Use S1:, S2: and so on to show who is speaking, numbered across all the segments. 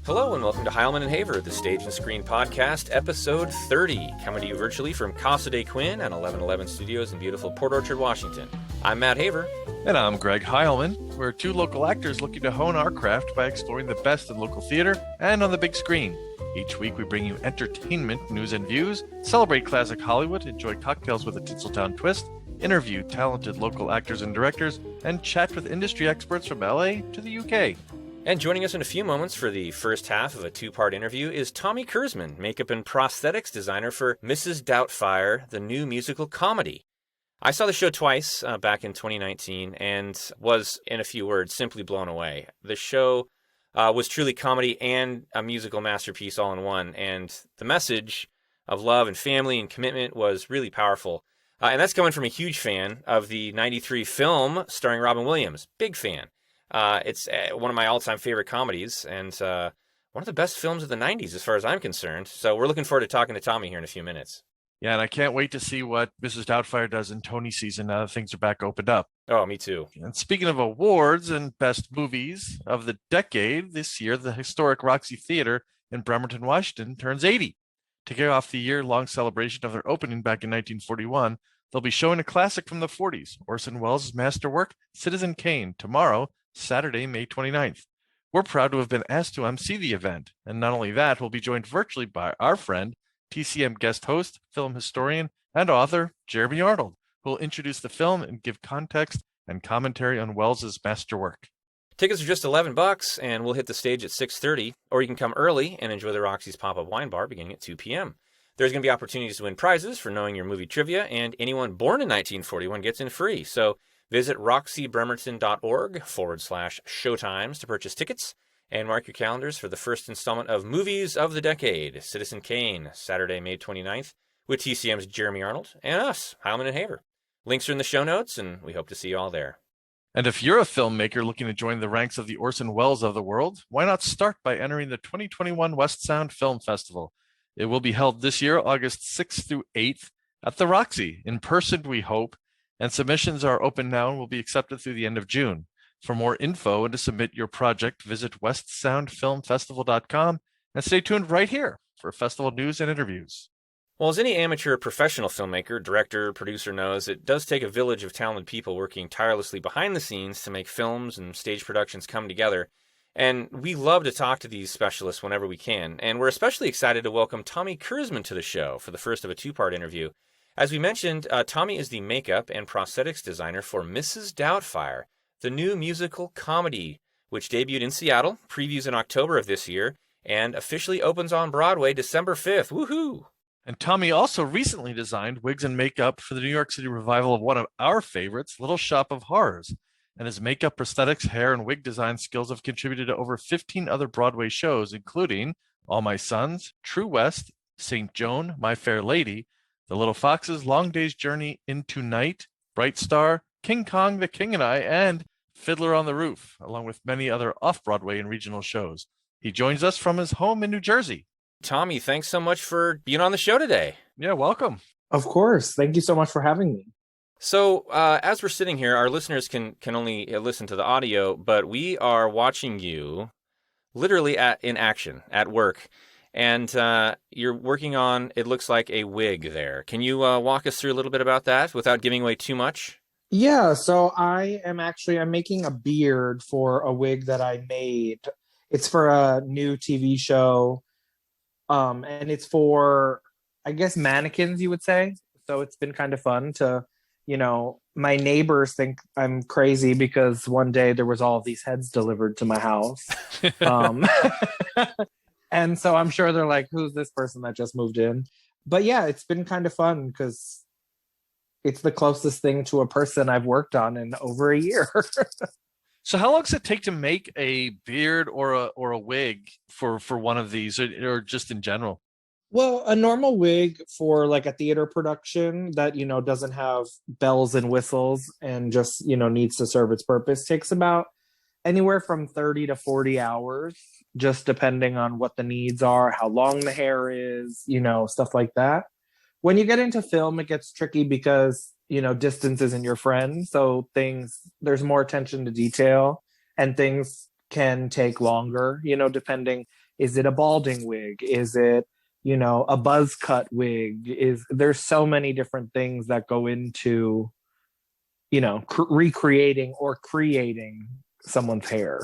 S1: Hello and welcome to Heilman Haver, the Stage and Screen Podcast, episode 30, coming to you virtually from Casa de Quinn and 1111 Studios in beautiful Port Orchard, Washington. I'm Matt Haver.
S2: And I'm Greg Heilman. We're two local actors looking to hone our craft by exploring the best in local theater and on the big screen. Each week we bring you entertainment, news, and views, celebrate classic Hollywood, enjoy cocktails with a Tinseltown twist, interview talented local actors and directors, and chat with industry experts from LA to the UK.
S1: And joining us in a few moments for the first half of a two-part interview is Tommy Kurzman, makeup and prosthetics designer for Mrs. Doubtfire, the new musical comedy. I saw the show twice back in 2019 and was, in a few words, simply blown away. The show was truly comedy and a musical masterpiece all in one, and the message of love and family and commitment was really powerful. And that's coming from a huge fan of the 93 film starring Robin Williams. Big fan. It's one of my all-time favorite comedies and one of the best films of the 90s as far as I'm concerned. So we're looking forward to talking to Tommy here in a few minutes.
S2: Yeah, and I can't wait to see what Mrs. Doubtfire does in Tony season now that things are back opened up.
S1: Oh, me too.
S2: And speaking of awards and best movies of the decade, this year the Historic Roxy Theater in Bremerton, Washington turns 80. To kick off the year-long celebration of their opening back in 1941, they'll be showing a classic from the 40s, Orson Welles' masterwork, Citizen Kane, tomorrow, Saturday, May 29th. We're proud to have been asked to emcee the event, and not only that, we'll be joined virtually by our friend, TCM guest host, film historian, and author, Jeremy Arnold, who will introduce the film and give context and commentary on Welles' masterwork.
S1: Tickets are just $11, and we'll hit the stage at 6:30, or you can come early and enjoy the Roxy's pop-up wine bar beginning at 2 p.m. There's going to be opportunities to win prizes for knowing your movie trivia, and anyone born in 1941 gets in free, so visit roxybremerton.org/showtimes to purchase tickets and mark your calendars for the first installment of Movies of the Decade, Citizen Kane, Saturday, May 29th, with TCM's Jeremy Arnold and us, Heilman and Haver. Links are in the show notes, and we hope to see you all there.
S2: And if you're a filmmaker looking to join the ranks of the Orson Welles of the world, why not start by entering the 2021 West Sound Film Festival? It will be held this year, August 6th through 8th, at the Roxy, in person, we hope. And submissions are open now and will be accepted through the end of June. For more info and to submit your project, visit westsoundfilmfestival.com and stay tuned right here for festival news and interviews.
S1: Well, as any amateur professional filmmaker, director, producer knows, it does take a village of talented people working tirelessly behind the scenes to make films and stage productions come together. And we love to talk to these specialists whenever we can. And we're especially excited to welcome Tommy Kurzman to the show for the first of a two-part interview. As we mentioned, Tommy is the makeup and prosthetics designer for Mrs. Doubtfire, the new musical comedy, which debuted in Seattle, previews in October of this year, and officially opens on Broadway December 5th. Woohoo!
S2: And Tommy also recently designed wigs and makeup for the New York City revival of one of our favorites, Little Shop of Horrors. And his makeup, prosthetics, hair, and wig design skills have contributed to over 15 other Broadway shows, including All My Sons, True West, St. Joan, My Fair Lady, The Little Foxes, Long Day's Journey into Night, Bright Star, King Kong, The King and I, and Fiddler on the Roof, along with many other off-Broadway and regional shows. He joins us from his home in New Jersey.
S1: Tommy, thanks so much for being on the show today.
S2: Yeah, welcome.
S3: Of course. Thank you so much for having me.
S1: So, as we're sitting here, our listeners can only listen to the audio, but we are watching you literally in action, at work. And you're working on, it looks like, a wig there. Can you walk us through a little bit about that without giving away too much?
S3: Yeah, so I'm making a beard for a wig that I made. It's for a new TV show, and it's for, I guess, mannequins, you would say. So it's been kind of fun to, my neighbors think I'm crazy because one day there was all of these heads delivered to my house. And so I'm sure they're like, who's this person that just moved in? But yeah, it's been kind of fun because it's the closest thing to a person I've worked on in over a year.
S2: So how long does it take to make a beard or a wig for one of these, or just in general?
S3: Well, a normal wig for like a theater production that, doesn't have bells and whistles and just, needs to serve its purpose takes about anywhere from 30 to 40 hours, just depending on what the needs are, how long the hair is, stuff like that. When you get into film, it gets tricky because, distance isn't your friend. So there's more attention to detail and things can take longer, depending Is it a balding wig? Is it, a buzz cut wig? There's so many different things that go into, recreating or creating someone's hair.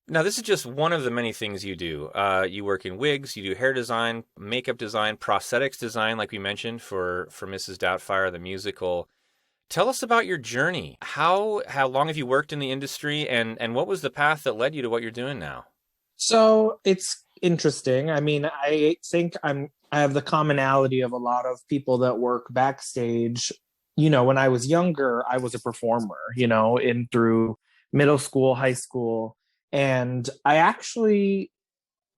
S1: Now, this is just one of the many things you do. You work in wigs, you do hair design, makeup design, prosthetics design, like we mentioned for Mrs. Doubtfire, the musical. Tell us about your journey. How long have you worked in the industry, and what was the path that led you to what you're doing now?
S3: So it's interesting. I mean, I think I have the commonality of a lot of people that work backstage. When I was younger, I was a performer, in through middle school, high school. And I actually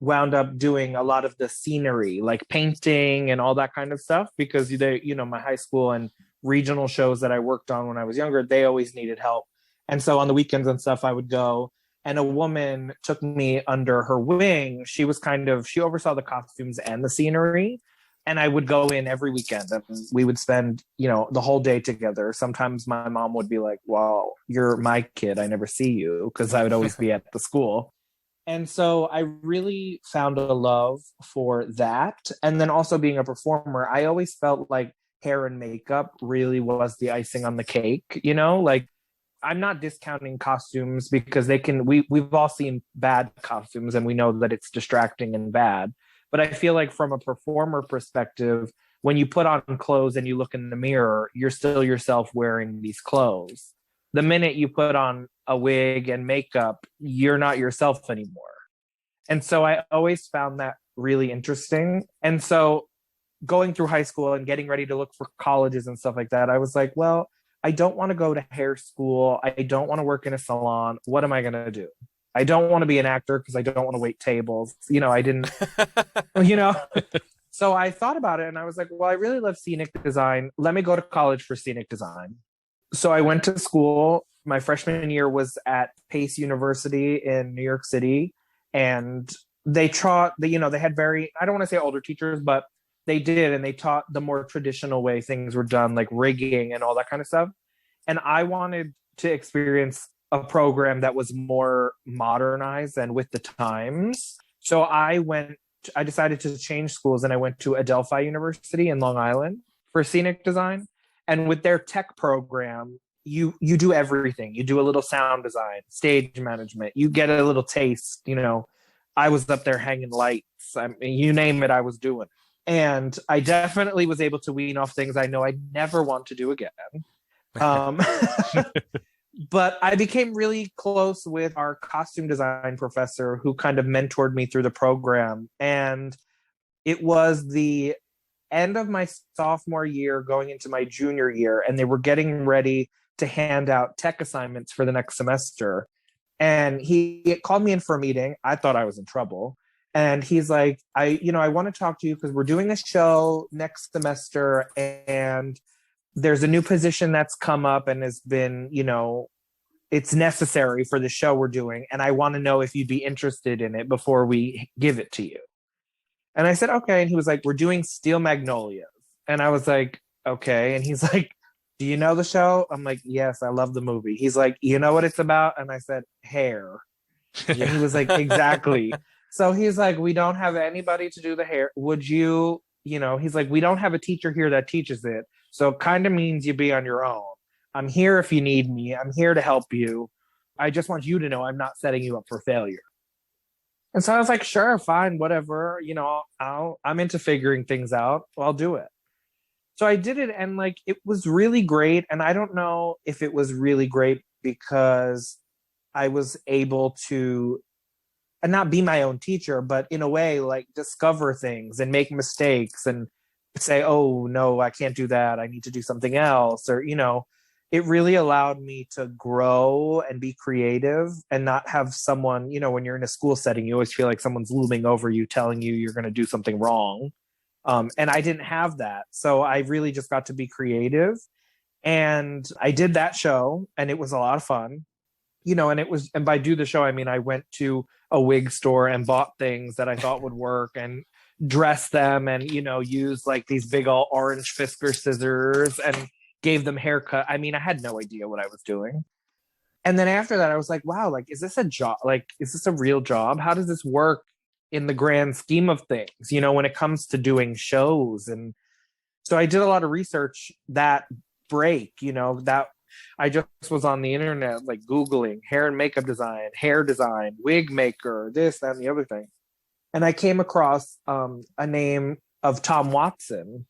S3: wound up doing a lot of the scenery, like painting and all that kind of stuff, because my high school and regional shows that I worked on when I was younger, they always needed help. And so on the weekends and stuff, I would go, and a woman took me under her wing. She oversaw the costumes and the scenery. And I would go in every weekend and we would spend, the whole day together. Sometimes my mom would be like, well, you're my kid. I never see you, because I would always be at the school. And so I really found a love for that. And then also being a performer, I always felt like hair and makeup really was the icing on the cake, like I'm not discounting costumes, because we've all seen bad costumes and we know that it's distracting and bad. But I feel like from a performer perspective, when you put on clothes and you look in the mirror, you're still yourself wearing these clothes. The minute you put on a wig and makeup, you're not yourself anymore. And so I always found that really interesting. And so going through high school and getting ready to look for colleges and stuff like that, I was like, well, I don't want to go to hair school. I don't want to work in a salon. What am I going to do? I don't want to be an actor because I don't want to wait tables. I didn't, So I thought about it and I was like, well, I really love scenic design. Let me go to college for scenic design. So I went to school. My freshman year was at Pace University in New York City. And they taught, they had very, I don't want to say older teachers, but they did. And they taught the more traditional way things were done, like rigging and all that kind of stuff. And I wanted to experience a program that was more modernized and with the times. So I decided to change schools and I went to Adelphi University in Long Island for scenic design. And with their tech program, you do everything. You do a little sound design, stage management. You get a little taste. I was up there hanging lights. You name it, I was doing. And I definitely was able to wean off things I know I never want to do again. But I became really close with our costume design professor, who kind of mentored me through the program. And it was the end of my sophomore year going into my junior year, and they were getting ready to hand out tech assignments for the next semester. And he called me in for a meeting. I thought I was in trouble. And he's like, I want to talk to you because we're doing a show next semester and there's a new position that's come up and has been, it's necessary for the show we're doing. And I want to know if you'd be interested in it before we give it to you. And I said, okay. And he was like, we're doing Steel Magnolias. And I was like, okay. And he's like, do you know the show? I'm like, yes, I love the movie. He's like, you know what it's about? And I said, hair. And he was like, exactly. So he's like, we don't have anybody to do the hair. Would you, he's like, we don't have a teacher here that teaches it. So it kind of means you be on your own. I'm here if you need me. I'm here to help you. I just want you to know I'm not setting you up for failure. And so I was like, sure, fine, whatever. I'm into figuring things out. I'll do it. So I did it, and it was really great. And I don't know if it was really great because I was able to not be my own teacher, but in a way, discover things and make mistakes and say, oh, no, I can't do that. I need to do something else. Or, it really allowed me to grow and be creative and not have someone, when you're in a school setting, you always feel like someone's looming over you, telling you you're going to do something wrong. And I didn't have that. So I really just got to be creative. And I did that show and it was a lot of fun, and by do the show, I mean, I went to a wig store and bought things that I thought would work and dressed them and, used these big old orange Fisker scissors and gave them haircut. I mean, I had no idea what I was doing. And then after that, I was like, wow, is this a job? Is this a real job? How does this work? in the grand scheme of things, you know, when it comes to doing shows. And so I did a lot of research that break, you know, that I just was on the internet, like Googling hair and makeup design, hair design, wig maker, this, that, and the other thing. And I came across a name of Tom Watson.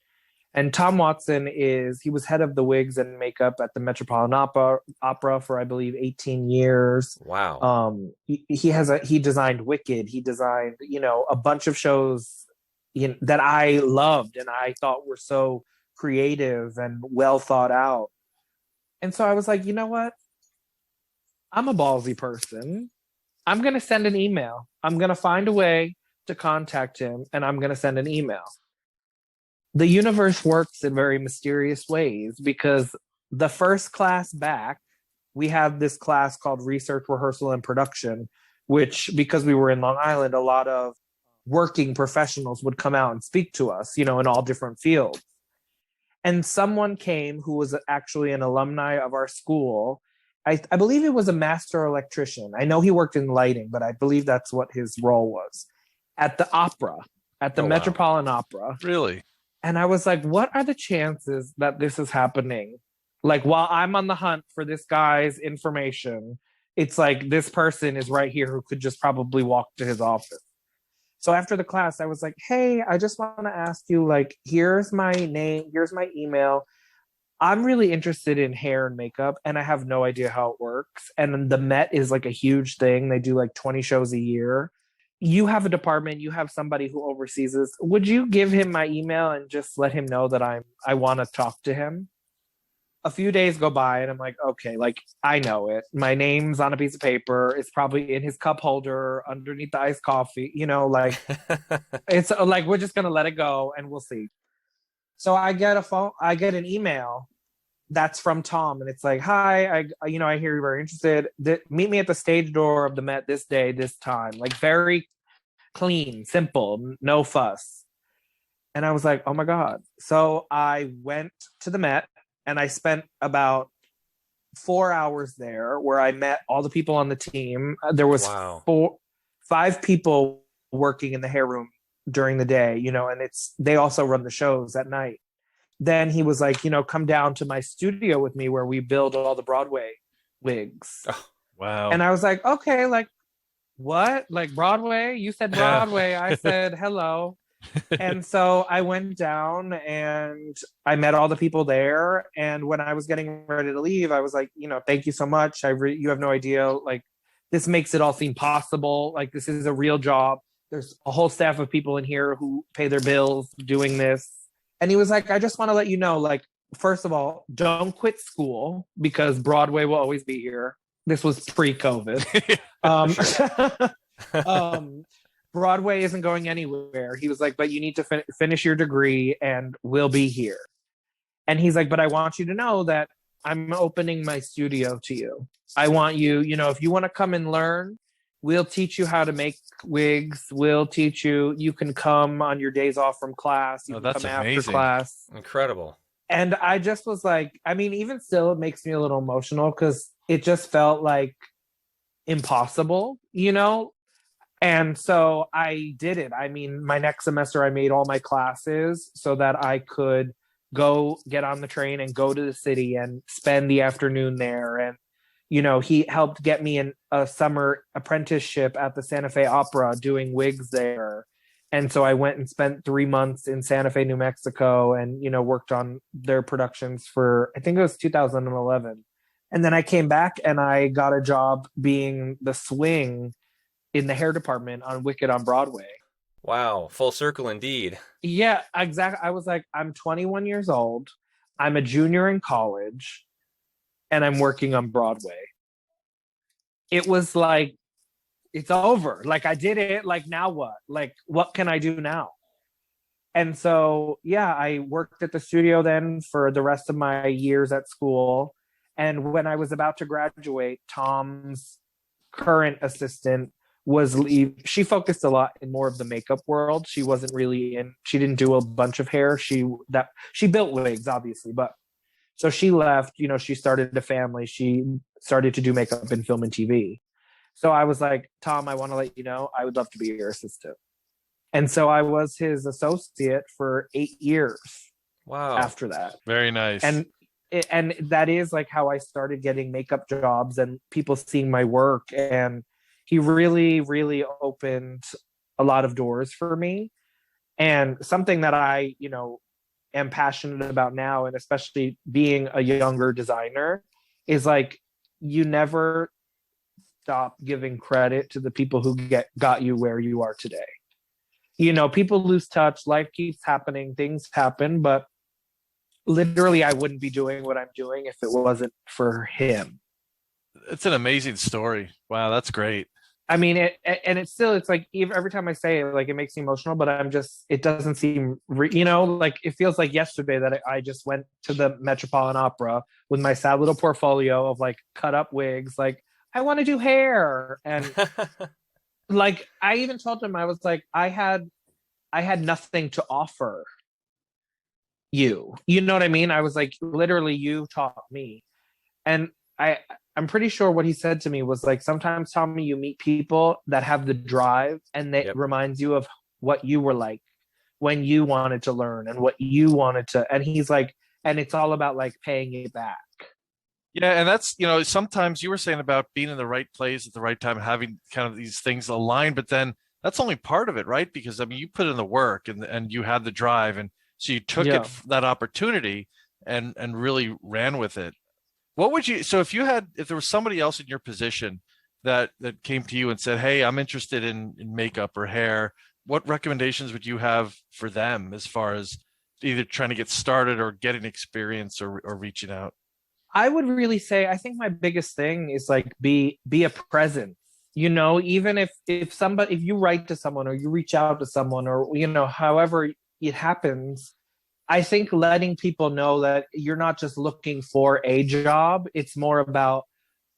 S3: And Tom Watson he was head of the wigs and makeup at the Metropolitan Opera for, I believe, 18 years.
S1: Wow.
S3: He designed Wicked. He designed, you know, a bunch of shows that I loved and I thought were so creative and well thought out. And so I was like, you know what? I'm a ballsy person. I'm going to send an email. I'm going to find a way to contact him and I'm going to send an email. The universe works in very mysterious ways because the first class back, we have this class called Research, Rehearsal, and Production, which, because we were in Long Island, a lot of working professionals would come out and speak to us, you know, in all different fields. And someone came who was actually an alumni of our school. I believe it was a master electrician. I know he worked in lighting, but I believe that's what his role was at the opera, at the Metropolitan Opera.
S2: Really?
S3: And I was like, what are the chances that this is happening? Like, while I'm on the hunt for this guy's information, it's like this person is right here who could just probably walk to his office. So after the class, I was like, hey, I just want to ask you, like, here's my name, here's my email. I'm really interested in hair and makeup, and I have no idea how it works. And the Met is like a huge thing. They do like 20 shows a year. You have a department, you have somebody who oversees this. Would you give him my email and just let him know that I want to talk to him? A few days go by and I'm like, okay, like I know it. My name's on a piece of paper. It's probably in his cup holder underneath the iced coffee, you know, like it's like, we're just going to let it go and we'll see. So I get an email that's from Tom and it's like, hi, I hear you're very interested. Meet me at the stage door of the Met this day, this time. Like very clean, simple, no fuss. And I was like, oh my God. So I went to the Met and I spent about 4 hours there where I met all the people on the team. There was 5 people working in the hair room during the day, you know, and they also run the shows at night. Then he was like, you know, come down to my studio with me where we build all the Broadway wigs.
S2: Oh, wow.
S3: And I was like, okay, like, what? Like Broadway? You said Broadway. I said, hello. And so I went down and I met all the people there. And when I was getting ready to leave, I was like, you know, thank you so much. You have no idea. Like, this makes it all seem possible. Like, this is a real job. There's a whole staff of people in here who pay their bills doing this. And he was like, I just want to let you know, like, first of all, don't quit school because Broadway will always be here. This was pre-COVID. Broadway isn't going anywhere. He was like, but you need to finish your degree and we'll be here. And he's like, but I want you to know that I'm opening my studio to you. I want you, you know, if you want to come and learn, we'll teach you how to make wigs. We'll teach you. You can come on your days off from class. You can come amazing. After class.
S1: Incredible.
S3: And I just was like, I mean, even still, it makes me a little emotional because it just felt like impossible, you know? And so I did it. I mean, my next semester, I made all my classes so that I could go get on the train and go to the city and spend the afternoon there. And, you know, he helped get me in a summer apprenticeship at the Santa Fe Opera doing wigs there. And so I went and spent 3 months in Santa Fe, New Mexico, and, you know, worked on their productions for, I think it was 2011. And then I came back and I got a job being the swing in the hair department on Wicked on Broadway.
S1: Wow. Full circle indeed.
S3: Yeah, exactly. I was like, I'm 21 years old. I'm a junior in college and I'm working on Broadway. It was like, it's over. Like, I did it. Like, now what? Like, what can I do now? And so, yeah, I worked at the studio then for the rest of my years at school. And when I was about to graduate, Tom's current assistant she focused a lot in more of the makeup world. She wasn't really she didn't do a bunch of hair. She built wigs, obviously, but so she left, you know, she started a family. She started to do makeup in film and TV. So I was like, Tom, I want to let you know, I would love to be your assistant. And so I was his associate for 8 years
S1: Wow.
S3: after that.
S2: Very nice.
S3: And that is like how I started getting makeup jobs and people seeing my work. And he really, really opened a lot of doors for me. And something that I, am passionate about now, and especially being a younger designer, is like, you never stop giving credit to the people who got you where you are today. People lose touch, life keeps happening, things happen, but literally I wouldn't be doing what I'm doing if it wasn't for him.
S2: It's an amazing story. Wow, that's great.
S3: I mean, it's like, even every time I say it, like, it makes me emotional, but it doesn't seem, like, it feels like yesterday that I just went to the Metropolitan Opera with my sad little portfolio of like cut up wigs. Like, I want to do hair. And like, I even told him, I was like, I had nothing to offer you. You know what I mean? I was like, literally, you taught me. And I'm pretty sure what he said to me was like, sometimes, Tommy, you meet people that have the drive and that reminds you of what you were like when you wanted to learn and what you wanted to. And he's like, and it's all about like paying it back.
S2: Yeah, and that's, sometimes you were saying about being in the right place at the right time, having kind of these things aligned, but then that's only part of it, right? Because I mean, you put in the work and you had the drive, and so you took that opportunity and really ran with it. What would you, so if there was somebody else in your position that came to you and said, hey, I'm interested in makeup or hair, what recommendations would you have for them as far as either trying to get started or getting experience or reaching out?
S3: I would really say, I think my biggest thing is like, be a presence, even if you write to someone or you reach out to someone or, however it happens, I think letting people know that you're not just looking for a job. It's more about,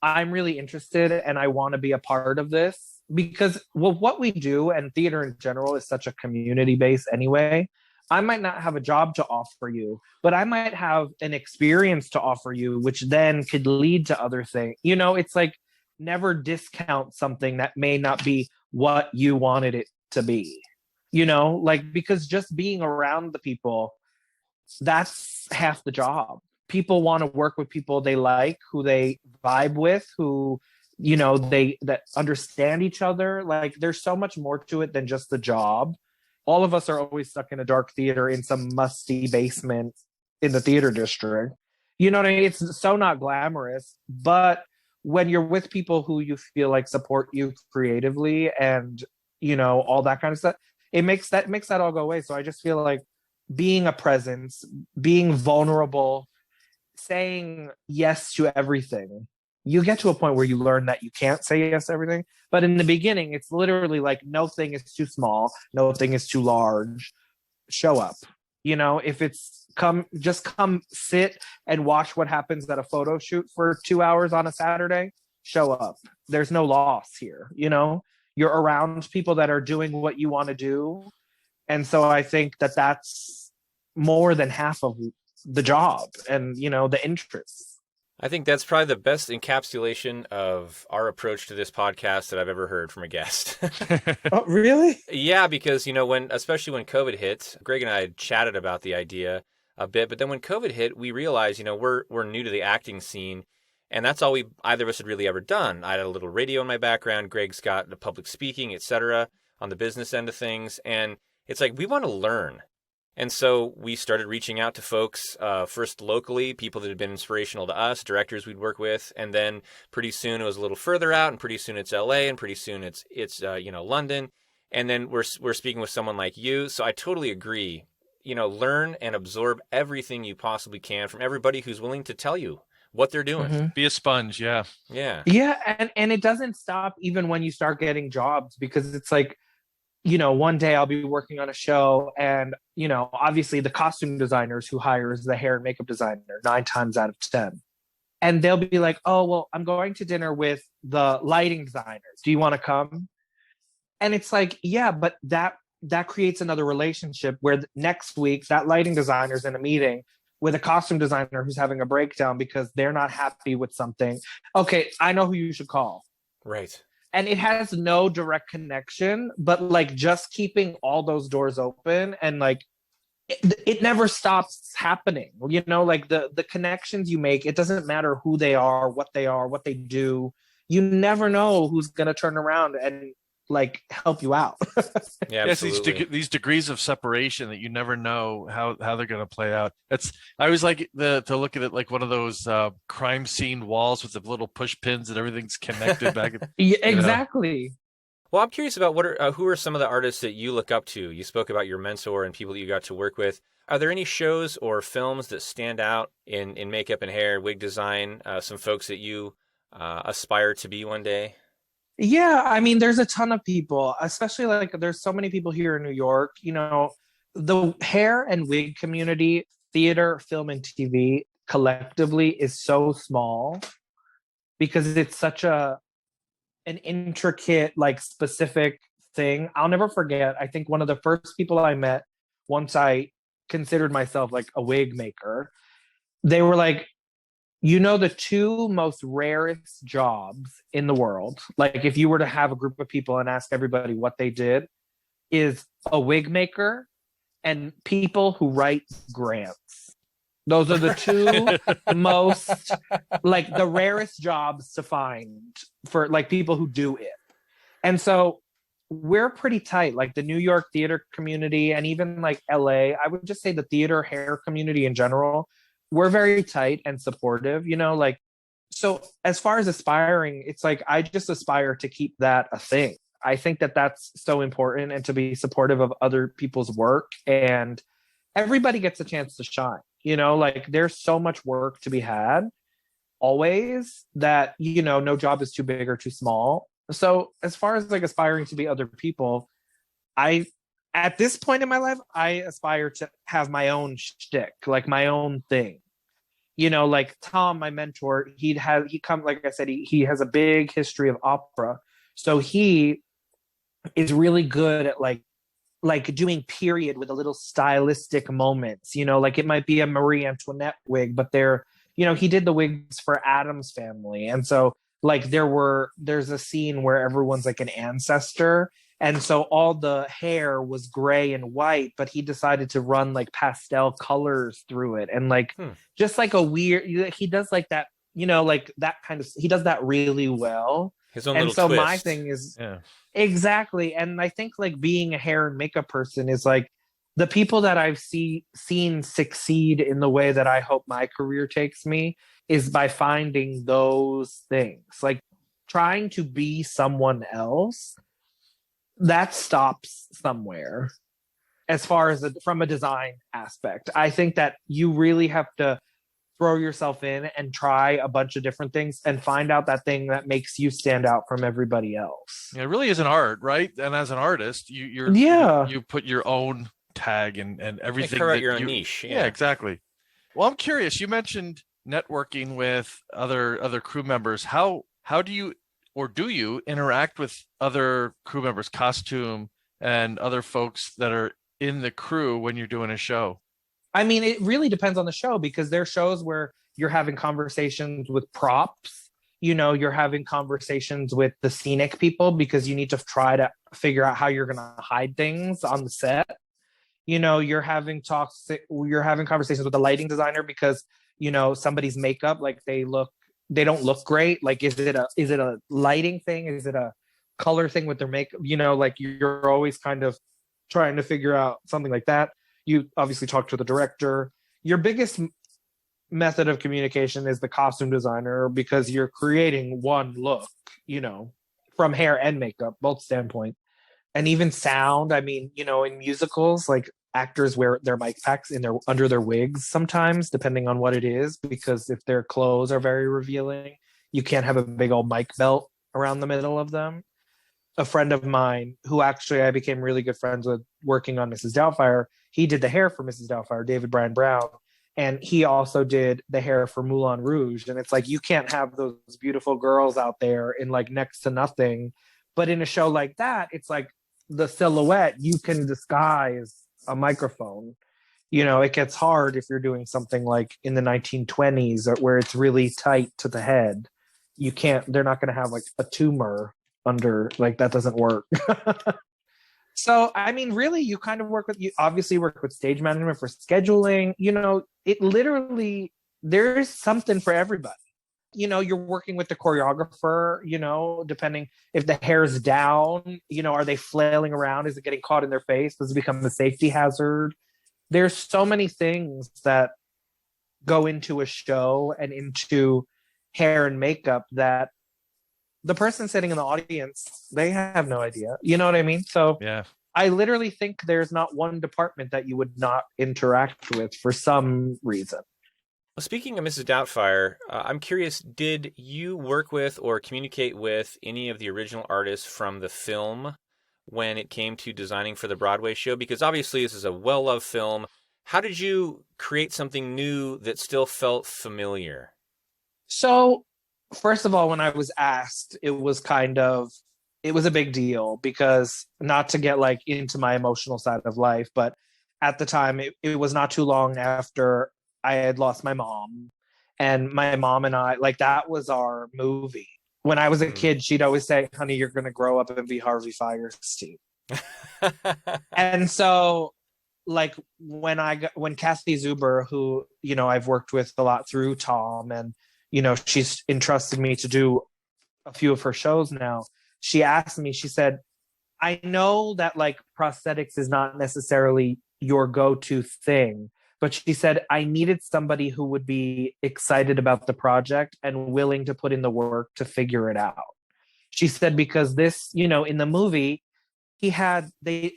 S3: I'm really interested and I want to be a part of this, because what we do, and theater in general, is such a community base anyway. I might not have a job to offer you, but I might have an experience to offer you, which then could lead to other things. It's like, never discount something that may not be what you wanted it to be, because just being around the people, that's half the job. People want to work with people they like, who they vibe with, who, that understand each other. Like, there's so much more to it than just the job. All of us are always stuck in a dark theater in some musty basement in the theater district. You know what I mean? It's so not glamorous, but when you're with people who you feel like support you creatively and, all that kind of stuff, it makes that all go away. So I just feel like being a presence, being vulnerable, saying yes to everything. You get to a point where you learn that you can't say yes to everything. But in the beginning, it's literally like, no thing is too small. No thing is too large. Show up. If it's just come sit and watch what happens at a photo shoot for 2 hours on a Saturday. Show up. There's no loss here. You're around people that are doing what you want to do. And so I think that that's more than half of the job and, the interests.
S1: I think that's probably the best encapsulation of our approach to this podcast that I've ever heard from a guest.
S3: Oh, really?
S1: Yeah, because, especially when COVID hit, Greg and I had chatted about the idea a bit, but then when COVID hit, we realized, we're new to the acting scene, and that's all either of us had really ever done. I had a little radio in my background, Greg's got the public speaking, etc., on the business end of things, and it's like, we want to learn. And so we started reaching out to folks, first locally, people that had been inspirational to us, directors we'd work with. And then pretty soon it was a little further out, and pretty soon it's LA, and pretty soon it's London. And then we're speaking with someone like you. So I totally agree. Learn and absorb everything you possibly can from everybody who's willing to tell you what they're doing.
S3: Mm-hmm.
S2: Be a sponge. Yeah.
S1: Yeah.
S3: Yeah. And it doesn't stop even when you start getting jobs, because it's like, one day I'll be working on a show and, obviously the costume designers who hires the hair and makeup designer 9 times out of 10. And they'll be like, oh, well, I'm going to dinner with the lighting designers. Do you want to come? And it's like, yeah, but that creates another relationship where next week that lighting designer's in a meeting with a costume designer who's having a breakdown because they're not happy with something. Okay, I know who you should call.
S1: Right.
S3: and it has no direct connection, but like just keeping all those doors open and like it never stops happening, like the connections you make, it doesn't matter who they are, what they do, you never know who's going to turn around and like help you out.
S1: Yeah,
S2: Yes,
S1: absolutely.
S2: these degrees of separation that you never know how they're going to play out. I always like to look at it like one of those crime scene walls with the little push pins and everything's connected back.
S3: Yeah,
S2: You know.
S3: exactly.
S1: Well, I'm curious about who are some of the artists that you look up to? You spoke about your mentor and people that you got to work with. Are there any shows or films that stand out in makeup and hair, wig design? Some folks that you aspire to be one day?
S3: Yeah, I mean, there's a ton of people, especially like there's so many people here in New York. The hair and wig community, theater, film, and TV collectively is so small because it's such an intricate, like specific thing. I'll never forget. I think one of the first people I met once I considered myself like a wig maker, they were like, the two most rarest jobs in the world, like if you were to have a group of people and ask everybody what they did, is a wig maker and people who write grants. Those are the two most, like the rarest jobs to find for like people who do it. And so we're pretty tight, like the New York theater community and even like LA, I would just say the theater hair community in general, we're very tight and supportive, like, so as far as aspiring, it's like, I just aspire to keep that a thing. I think that that's so important, and to be supportive of other people's work, and everybody gets a chance to shine, like there's so much work to be had always that, no job is too big or too small. So as far as like aspiring to be other people, at this point in my life, I aspire to have my own shtick, like my own thing. Like Tom, my mentor, like I said, he has a big history of opera. So he is really good at like doing period with a little stylistic moments, like it might be a Marie Antoinette wig, but he did the wigs for Adam's family. And so like there's a scene where everyone's like an ancestor. And so all the hair was gray and white, but he decided to run like pastel colors through it. And like, just like a weird, he does like that, like that kind of, he does that really well.
S1: His own
S3: and
S1: little
S3: so
S1: twist.
S3: my thing is,
S2: Yeah.
S3: Exactly. And I think like being a hair and makeup person is like the people that I've seen succeed in the way that I hope my career takes me is by finding those things, like trying to be someone else. That stops somewhere as far as from a design aspect. I think that you really have to throw yourself in and try a bunch of different things and find out that thing that makes you stand out from everybody else.
S2: It really is an art, right? And as an artist, you put your own tag and everything.
S1: Carve out your own niche.
S2: Yeah, exactly. Well, I'm curious. You mentioned networking with other crew members. How do you, or do you interact with other crew members, costume and other folks that are in the crew when you're doing a show?
S3: I mean, it really depends on the show, because there are shows where you're having conversations with props, you're having conversations with the scenic people because you need to try to figure out how you're going to hide things on the set. You're having conversations with the lighting designer because, somebody's makeup, like they don't look great. Like, is it a lighting thing? Is it a color thing with their makeup? Like you're always kind of trying to figure out something like that. You obviously talk to the director. Your biggest method of communication is the costume designer, because you're creating one look, from hair and makeup, both standpoint. And even sound. I mean, in musicals, like actors wear their mic packs under their wigs sometimes, depending on what it is, because if their clothes are very revealing, you can't have a big old mic belt around the middle of them. A friend of mine, who actually I became really good friends with working on Mrs. Doubtfire, he did the hair for Mrs. Doubtfire, David Bryan Brown, and he also did the hair for Moulin Rouge. And it's like, you can't have those beautiful girls out there in like next to nothing. But in a show like that, it's like the silhouette, you can disguise a microphone. It gets hard if you're doing something like in the 1920s where it's really tight to the head. They're not going to have like a tumor under, like, that doesn't work. So, I mean, really, you kind of you obviously work with stage management for scheduling. It literally, there's something for everybody. You're working with the choreographer, depending if the hair's down, are they flailing around? Is it getting caught in their face? Does it become a safety hazard? There's so many things that go into a show and into hair and makeup that the person sitting in the audience, they have no idea. You know what I mean? So
S2: Yeah.
S3: I literally think there's not one department that you would not interact with for some reason.
S1: Well, speaking of Mrs. Doubtfire, I'm curious, did you work with or communicate with any of the original artists from the film when it came to designing for the Broadway show? Because obviously this is a well-loved film. How did you create something new that still felt familiar?
S3: So, first of all, when I was asked, it was a big deal, because not to get like into my emotional side of life, but at the time it was not too long after I had lost my mom, and my mom and I, like, that was our movie. When I was a kid, she'd always say, honey, you're going to grow up and be Harvey Firestein. And so, like, when Kathy Zuber, who, I've worked with a lot through Tom, and, she's entrusted me to do a few of her shows now. She asked me, she said, I know that, like, prosthetics is not necessarily your go-to thing, but she said, I needed somebody who would be excited about the project and willing to put in the work to figure it out. She said, because this, in the movie, I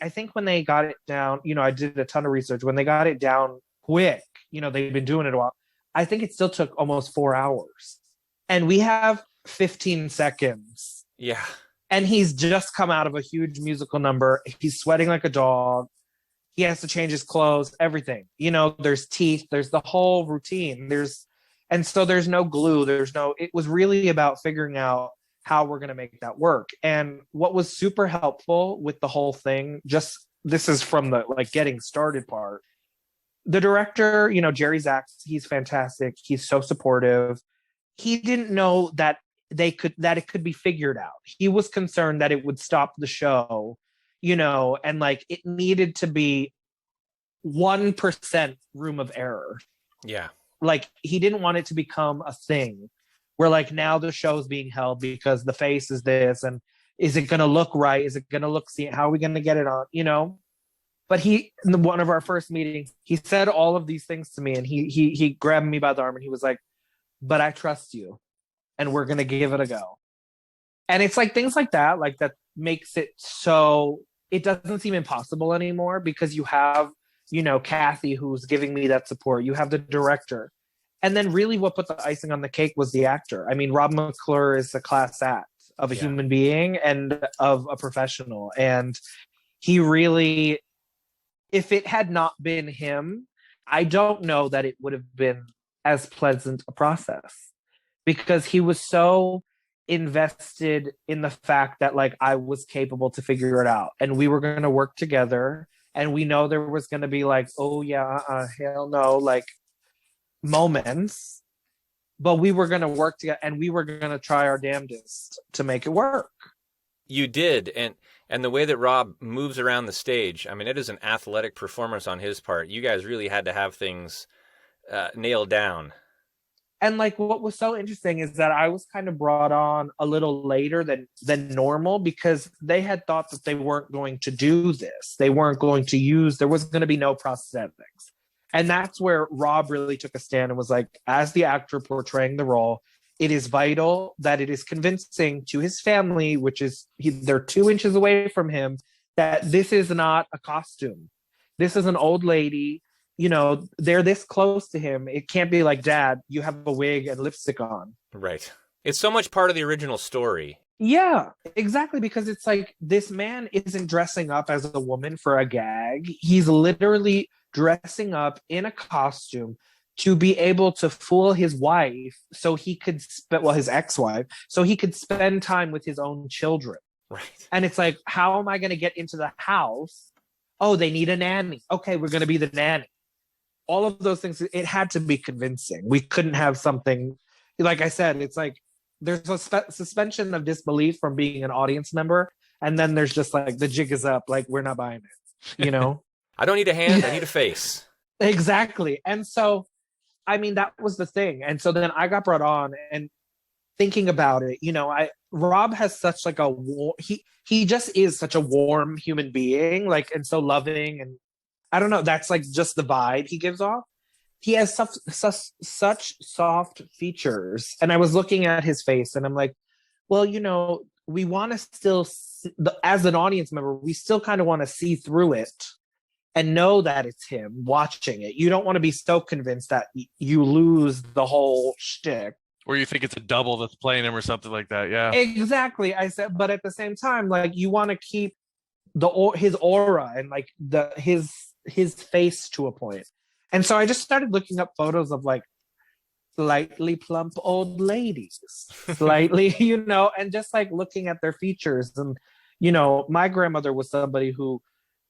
S3: think when they got it down, I did a ton of research. When they got it down quick, they've been doing it a while. I think it still took almost 4 hours. And we have 15 seconds.
S1: Yeah.
S3: And he's just come out of a huge musical number. He's sweating like a dog. He has to change his clothes, everything. There's teeth, there's the whole routine. And so there's no glue. It was really about figuring out how we're going to make that work. And what was super helpful with the whole thing, this is from the, like, getting started part. The director, Jerry Zaks, he's fantastic. He's so supportive. He didn't know that it could be figured out. He was concerned that it would stop the show, and, like, it needed to be 1% room of error.
S1: Yeah.
S3: Like, he didn't want it to become a thing where, like, now the show's being held because the face is this, and is it going to look right? Is it going to look, how are we going to get it on, But in one of our first meetings, he said all of these things to me, and he grabbed me by the arm and he was like, but I trust you, and we're going to give it a go. And it's like things like that makes it so it doesn't seem impossible anymore, because you have, Kathy, who's giving me that support. You have the director. And then really what put the icing on the cake was the actor. I mean, Rob McClure is a class act of a human being and of a professional. And he really, if it had not been him, I don't know that it would have been as pleasant a process, because he was so invested in the fact that, like, I was capable to figure it out, and we were going to work together, and we know there was going to be, like, oh yeah, hell no, like, moments, but we were going to work together, and we were going to try our damnedest to make it work.
S1: You did, and the way that Rob moves around the stage, I mean, it is an athletic performance on his part. You guys really had to have things nailed down.
S3: And, like, what was so interesting is that I was kind of brought on a little later than normal, because they had thought that they weren't going to do this. They weren't going to use, there was going to be no prosthetics. And that's where Rob really took a stand and was like, as the actor portraying the role, it is vital that it is convincing to his family, which is, they're 2 inches away from him, that this is not a costume. This is an old lady. They're this close to him. It can't be like, Dad, you have a wig and lipstick on.
S1: Right. It's so much part of the original story.
S3: Yeah, exactly. Because it's like, this man isn't dressing up as a woman for a gag. He's literally dressing up in a costume to be able to fool his wife so he could his ex-wife, so he could spend time with his own children.
S1: Right.
S3: And it's like, how am I going to get into the house? Oh, they need a nanny. Okay, we're going to be the nanny. All of those things, it had to be convincing. We couldn't have something, like I said, it's like, there's a suspension of disbelief from being an audience member, and then there's just like the jig is up, like we're not buying it, you know.
S1: I don't need a hand, I need a face.
S3: Exactly. And so I mean, that was the thing. And so then I got brought on, and thinking about it, you know, Rob has such like he just is such a warm human being, like, and so loving, and I don't know, that's like just the vibe he gives off. He has such soft features, and I was looking at his face, and I'm like, well, you know, we want to still as an audience member, we still kind of want to see through it and know that it's him watching it. You don't want to be so convinced that you lose the whole shtick.
S2: Or you think it's a double that's playing him or something like that. Yeah,
S3: exactly. I said, but at the same time, like, you want to keep his aura and like his face to a point. And so I just started looking up photos of like slightly plump old ladies, slightly, you know, and just like looking at their features. And, you know, my grandmother was somebody who,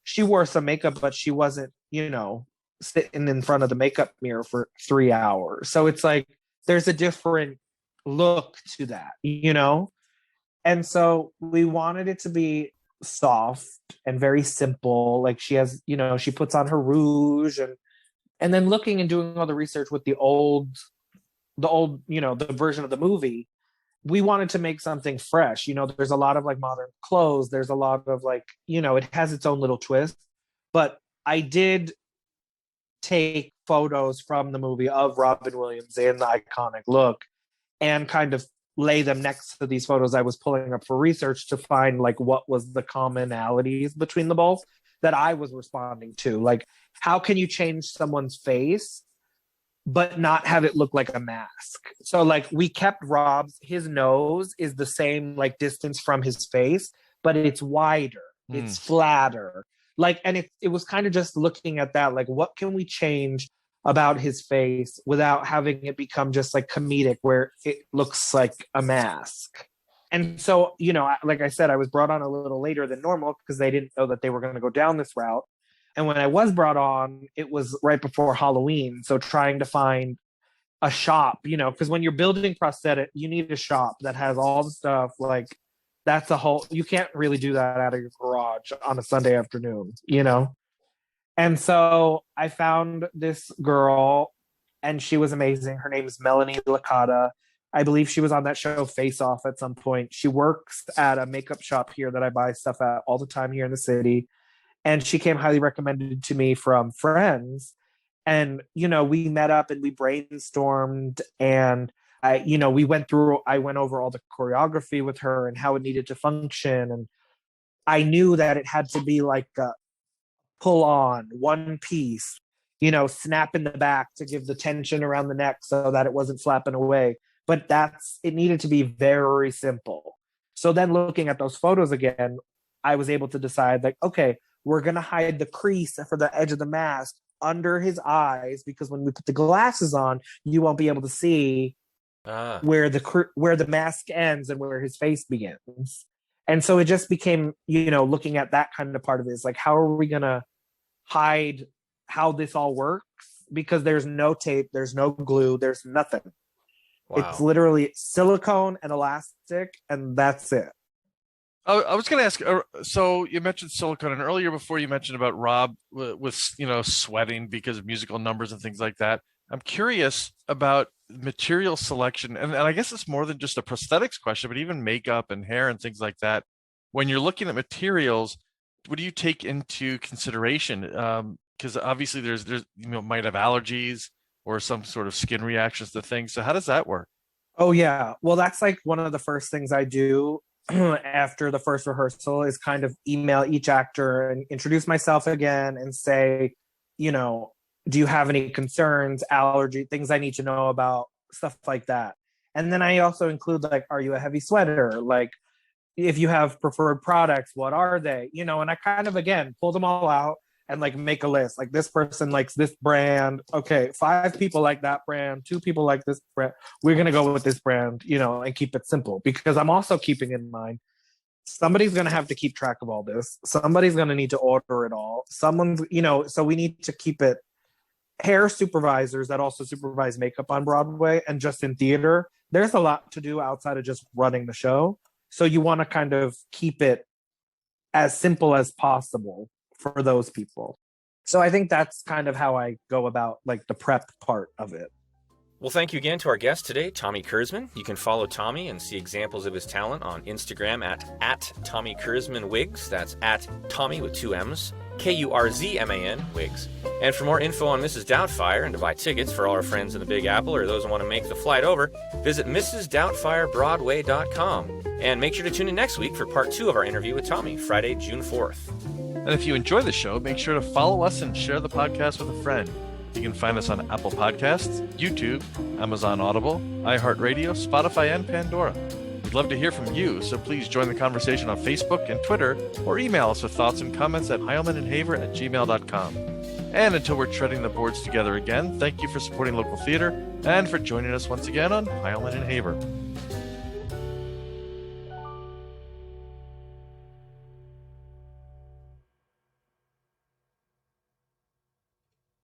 S3: she wore some makeup, but she wasn't, you know, sitting in front of the makeup mirror for 3 hours. So it's like, there's a different look to that, you know? And so we wanted it to be soft and very simple. Like, she has, you know, she puts on her rouge, and then looking and doing all the research with the old, you know, the version of the movie, we wanted to make something fresh. You know, there's a lot of like modern clothes. There's a lot of like, you know, it has its own little twist. But I did take photos from the movie of Robin Williams in the iconic look and kind of lay them next to these photos I was pulling up for research to find like what was the commonalities between the both that I was responding to. Like, how can you change someone's face but not have it look like a mask? So like, we kept his nose is the same like distance from his face, but it's wider, it's flatter. Like, and it was kind of just looking at that, like, what can we change about his face without having it become just like comedic where it looks like a mask? And so, you know, like I said, I was brought on a little later than normal because they didn't know that they were going to go down this route. And when I was brought on, it was right before Halloween. So trying to find a shop, you know, because when you're building prosthetic, you need a shop that has all the stuff. Like, that's you can't really do that out of your garage on a Sunday afternoon, you know? And so I found this girl, and she was amazing. Her name is Melanie Lakota. I believe she was on that show Face Off at some point. She works at a makeup shop here that I buy stuff at all the time here in the city. And she came highly recommended to me from friends. And, you know, we met up and we brainstormed, and I went over all the choreography with her and how it needed to function. And I knew that it had to be like a pull on one piece, you know, snap in the back to give the tension around the neck so that it wasn't flapping away. But it needed to be very simple. So then looking at those photos again, I was able to decide, like, okay, we're going to hide the crease for the edge of the mask under his eyes, because when we put the glasses on, you won't be able to see where the mask ends and where his face begins. And so it just became, you know, looking at that kind of part of it is like, how are we going to hide how this all works? Because there's no tape, there's no glue, there's nothing. Wow. It's literally silicone and elastic, and that's it.
S2: I was going to ask, so you mentioned silicone, and earlier before you mentioned about Rob with, you know, sweating because of musical numbers and things like that. I'm curious about material selection, and I guess it's more than just a prosthetics question, but even makeup and hair and things like that. When you're looking at materials, what do you take into consideration? Because obviously there's you know, might have allergies or some sort of skin reactions to things. So how does that work?
S3: Oh yeah, well, that's like one of the first things I do after the first rehearsal is kind of email each actor and introduce myself again and say, you know, do you have any concerns, allergy, things I need to know about, stuff like that. And then I also include, like, are you a heavy sweater? Like, if you have preferred products, what are they? You know, and I kind of, again, pull them all out and like make a list. Like, this person likes this brand. Okay, 5 people like that brand, 2 people like this brand. We're going to go with this brand, you know, and keep it simple, because I'm also keeping in mind, somebody's going to have to keep track of all this. Somebody's going to need to order it all. Someone's, you know, so we need to keep it hair supervisors that also supervise makeup on Broadway and just in theater, there's a lot to do outside of just running the show. So you want to kind of keep it as simple as possible for those people. So I think that's kind of how I go about like the prep part of it.
S1: Well, thank you again to our guest today, Tommy Kurzman. You can follow Tommy and see examples of his talent on Instagram at Tommy Kurzman Wigs. That's at Tommy with 2 M's, Kurzman Wigs. And for more info on Mrs. Doubtfire and to buy tickets for all our friends in the Big Apple or those who want to make the flight over, visit MrsDoubtfireBroadway.com. And make sure to tune in next week for part 2 of our interview with Tommy, Friday, June 4th.
S2: And if you enjoy the show, make sure to follow us and share the podcast with a friend. You can find us on Apple Podcasts, YouTube, Amazon Audible, iHeartRadio, Spotify, and Pandora. We'd love to hear from you, so please join the conversation on Facebook and Twitter, or email us with thoughts and comments at heilmanandhaver@gmail.com. And until we're treading the boards together again, thank you for supporting local theater and for joining us once again on Heilman and Haver.